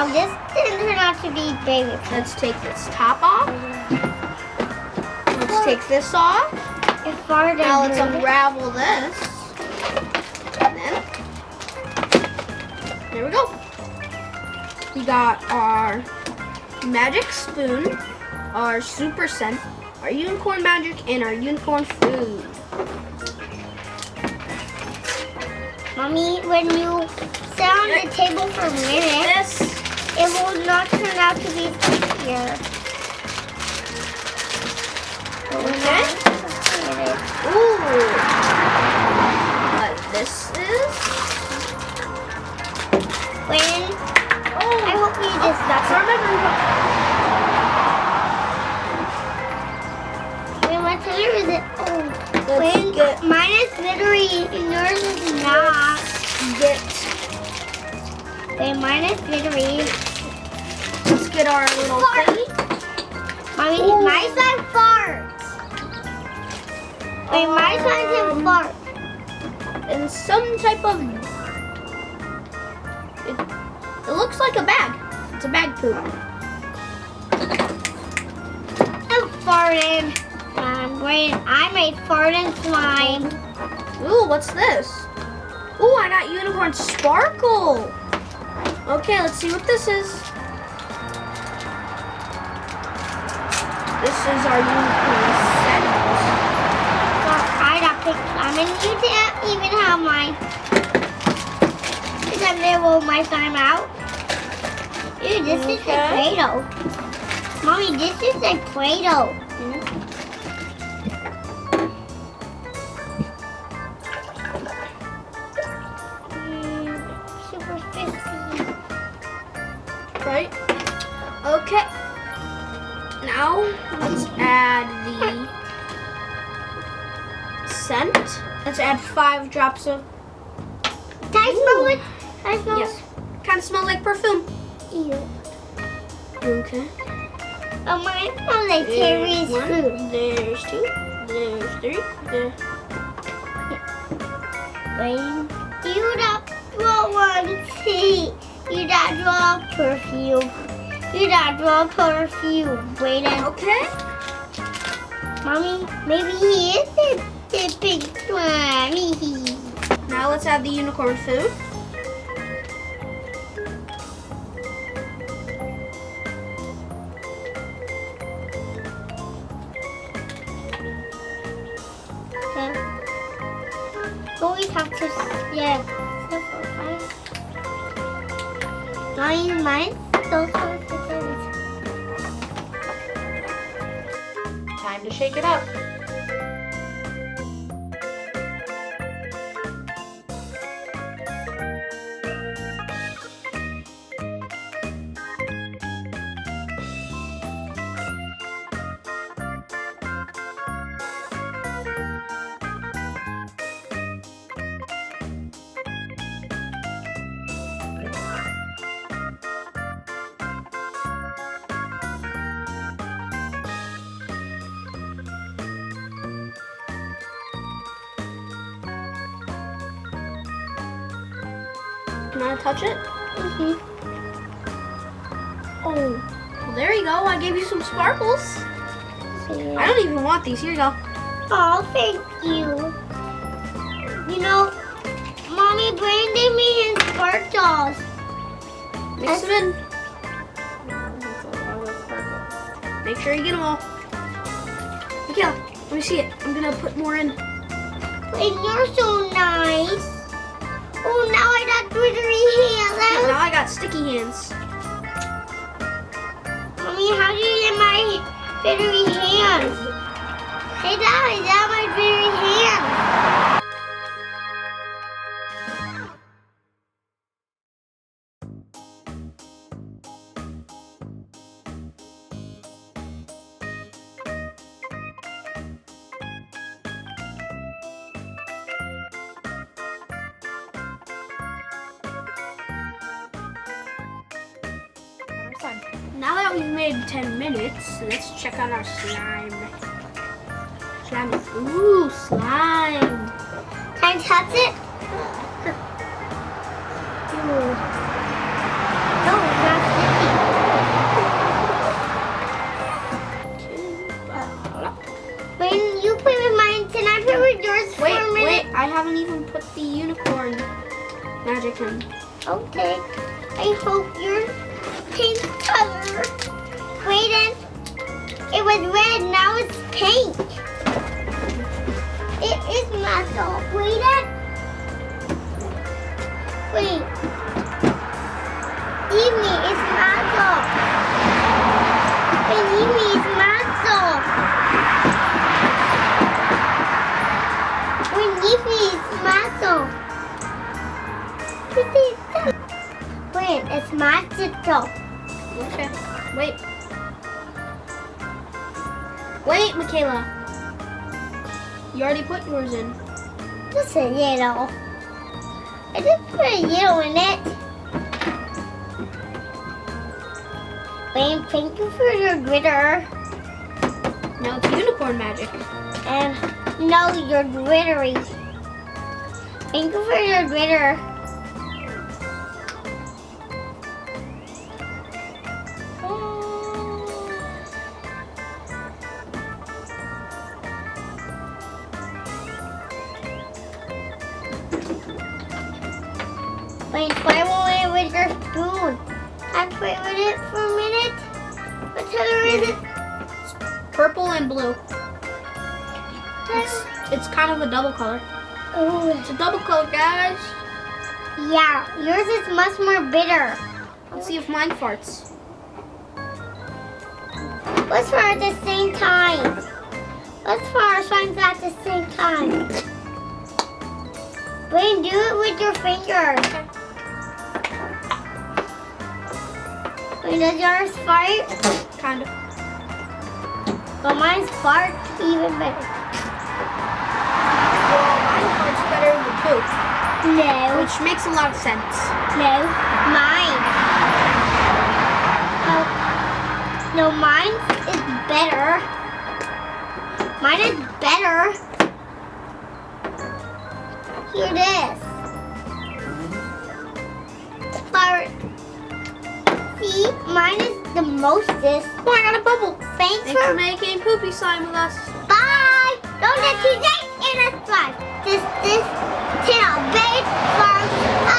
Oh, this didn't turn out to be baby. Let's take this top off. Let's take this off. It farted. Now let's unravel this. And then, there we go. We got our magic spoon, our super scent, our unicorn magic, and our unicorn food. Mommy, when you sit on the table for a minute, it will not turn out to be here. Okay. Ooh. What this is? When I hope you just That's our memory book. Wait, what color is it? Oh, mine is glittery and yours is not. Wait, mine is glittery. Let's get our little thingy. Mommy, my slime farts. Wait, my slime can fart. And some type of. It looks like a bag. It's a bag poop. I'm farting. Wait, I made farting slime. Ooh, what's this? Ooh, I got unicorn sparkle. Okay, let's see what this is. This is our unicorn scent. Well, I got pink slime and you didn't even have mine. Is that there roll my slime out? Ew, this is a Play-Doh. Mommy, this is a Play-Doh. Super fishy. Right? Okay. Now let's add the scent. Let's add 5 drops of. Can I smell it? Can I smell Yes. Kind of smell like perfume. it? Ew. Okay. Oh, mine smells like Terry's There's food. 1, there's 2, there's 3, there. Wait. You don't draw one tea. You don't draw perfume. You don't draw perfume. Wait a Okay. Mommy, maybe he is the big one. Now let's add the unicorn food. Okay. Always have to, yeah. Mine, those are the things. Time to shake it up. Can I touch it? Mm-hmm. Oh, well, there you go. I gave you some sparkles. I don't even want these. Here you go. Oh, thank you. You know, Mommy branded me in sparkles. Mix them in. Make sure you get them all. Miguel, let me see it. I'm gonna put more in. And you're so nice. Oh, now I got glittery hands. Now I got sticky hands. Mommy, how do you get my glittery hands? Hey, Dad, I got my glittery hands. Now that we've made 10 minutes, let's check out our slime. Slime. Ooh, slime. Can I touch it? Ew. No, it's not haven't even put the unicorn magic in. Okay. I hope you're pink color. Wait, it was red, now it's pink. It is magical. Wait. Evening is magical. Evening is magical. When evening is magical. Wait, it's magical. Okay. Wait, Michaela. You already put yours in. Just a little. I just put a little in it. Wayne, thank you for your glitter. Now it's unicorn magic. And no, you're glittery. Thank you for your glitter. Wait, play with your spoon. I play with it for a minute. What color is it? Purple and blue. It's kind of a double color. Oh, It's a double color, guys. yeah, yours is much more bitter. Let's see if mine farts. Let's fart at the same time. Let's fart our slimes at the same time. Wayne, do it with your fingers. Wait, does yours fart? Kind of. But mine's fart even better. Well, mine farts better than poop, No, which makes a lot of sense. no, mine. No, mine is better. Mine is better. Here it is. Fart. See, mine is the mostest. Oh, I got a bubble. Thanks Thanks for for making poopy slime with us. bye. Don't get too late in a slide. This till a big farm.